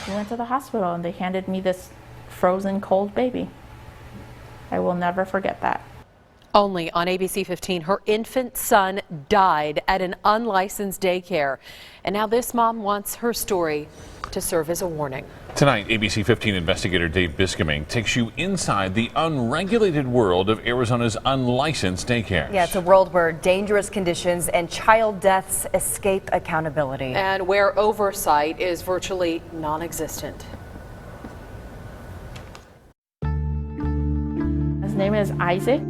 We went to the hospital and they handed me this frozen cold baby. I will never forget that. Only on ABC 15, her infant son died at an unlicensed daycare. And now this mom wants her story to serve as a warning. Tonight, ABC 15 investigator Dave Biscoming takes you inside the unregulated world of Arizona's unlicensed daycares. Yeah, it's a world where dangerous conditions and child deaths escape accountability. And where oversight is virtually non-existent. His name is Isaac.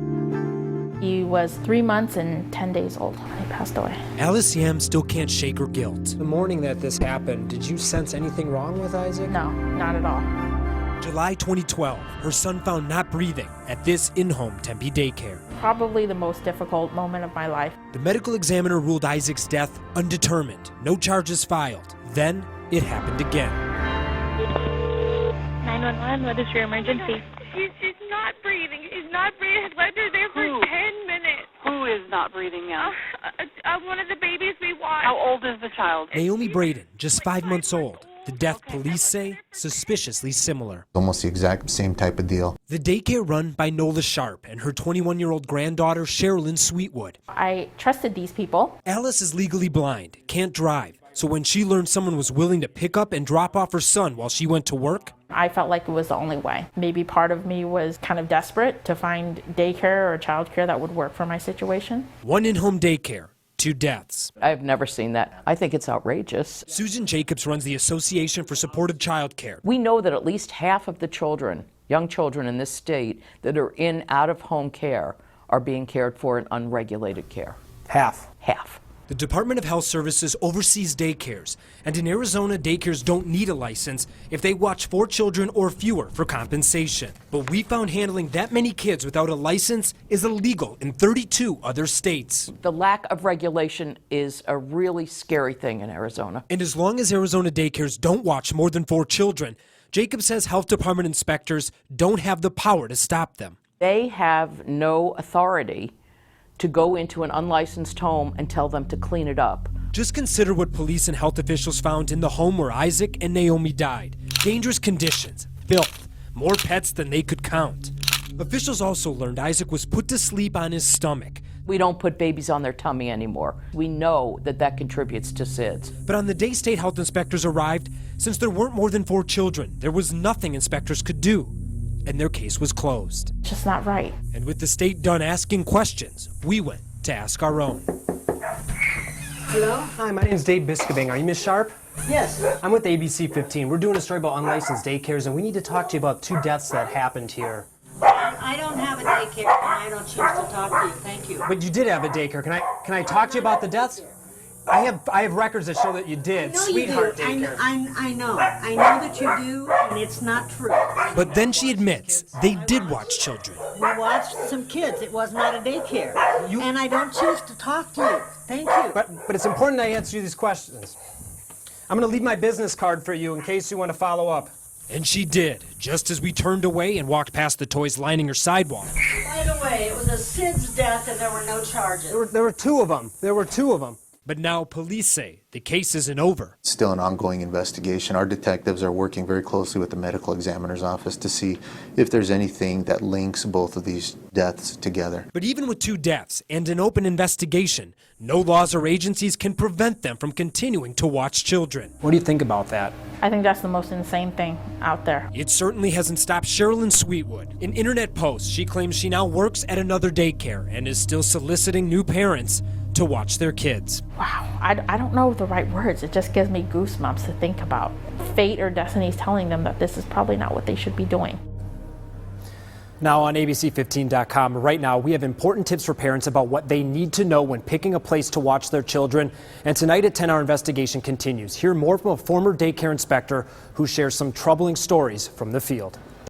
He was 3 months and 10 days old when he passed away. Alice Yam still can't shake her guilt. The morning that this happened, did you sense anything wrong with Isaac? No, not at all. July 2012, her son found not breathing at this in-home Tempe daycare. Probably the most difficult moment of my life. The medical examiner ruled Isaac's death undetermined. No charges filed. Then it happened again. 911, what is your emergency? He's not breathing. He's not breathing. I've left her there for 10 minutes. Who is not breathing now? One of the babies we watched. How old is the child? Naomi Braden, just 5 months old. The death, police say, suspiciously similar. Almost the exact same type of deal. The daycare run by Nola Sharp and her 21-year-old granddaughter, Sherilyn Sweetwood. I trusted these people. Alice is legally blind, can't drive. So when she learned someone was willing to pick up and drop off her son while she went to work, I felt like it was the only way. Maybe part of me was kind of desperate to find daycare or childcare that would work for my situation. One in-home daycare, 2 deaths. I've never seen that. I think it's outrageous. Susan Jacobs runs the Association for Supportive Childcare. We know that at least half of the children, young children in this state, that are in out-of-home care are being cared for in unregulated care. Half. Half. The Department of Health Services oversees daycares, and in Arizona, daycares don't need a license if they watch 4 children or fewer for compensation. But we found handling that many kids without a license is illegal in 32 other states. The lack of regulation is a really scary thing in Arizona. And as long as Arizona daycares don't watch more than 4 children, Jacob says health department inspectors don't have the power to stop them. They have no authority to go into an unlicensed home and tell them to clean it up. Just consider what police and health officials found in the home where Isaac and Naomi died. Dangerous conditions, filth, more pets than they could count. Officials also learned Isaac was put to sleep on his stomach. We don't put babies on their tummy anymore. We know that that contributes to SIDS. But on the day state health inspectors arrived, since there weren't more than 4 children, there was nothing inspectors could do. And their case was closed. Just not right. And with the state done asking questions, we went to ask our own. Hello? Hi, my name's Dave Biscoming. Are you Miss Sharp? Yes. I'm with ABC 15. We're doing a story about unlicensed daycares, and we need to talk to you about 2 deaths that happened here. I don't have a daycare, and I don't choose to talk to you. Thank you. But you did have a daycare. Can I talk to you about the deaths? I have records that show that you did. No, Sweetheart you do. Daycare. I know that you do, and it's not true. But then she admits they did watch children. We watched some kids. It was not a daycare. And I don't choose to talk to you. Thank you. But it's important I answer you these questions. I'm going to leave my business card for you in case you want to follow up. And she did, just as we turned away and walked past the toys lining her sidewalk. By the way, it was a SIDS death, and there were no charges. There were 2 of them. There were 2 of them. But now police say the case isn't over. It's still an ongoing investigation. Our detectives are working very closely with the medical examiner's office to see if there's anything that links both of these deaths together. But even with 2 deaths and an open investigation, no laws or agencies can prevent them from continuing to watch children. What do you think about that? I think that's the most insane thing out there. It certainly hasn't stopped Sherilyn Sweetwood. In internet posts, she claims she now works at another daycare and is still soliciting new parents to watch their kids. Wow, I don't know the right words. It just gives me goosebumps to think about. Fate or destiny is telling them that this is probably not what they should be doing. Now on ABC15.com, right now, we have important tips for parents about what they need to know when picking a place to watch their children. And tonight at 10, our investigation continues. Hear more from a former daycare inspector who shares some troubling stories from the field.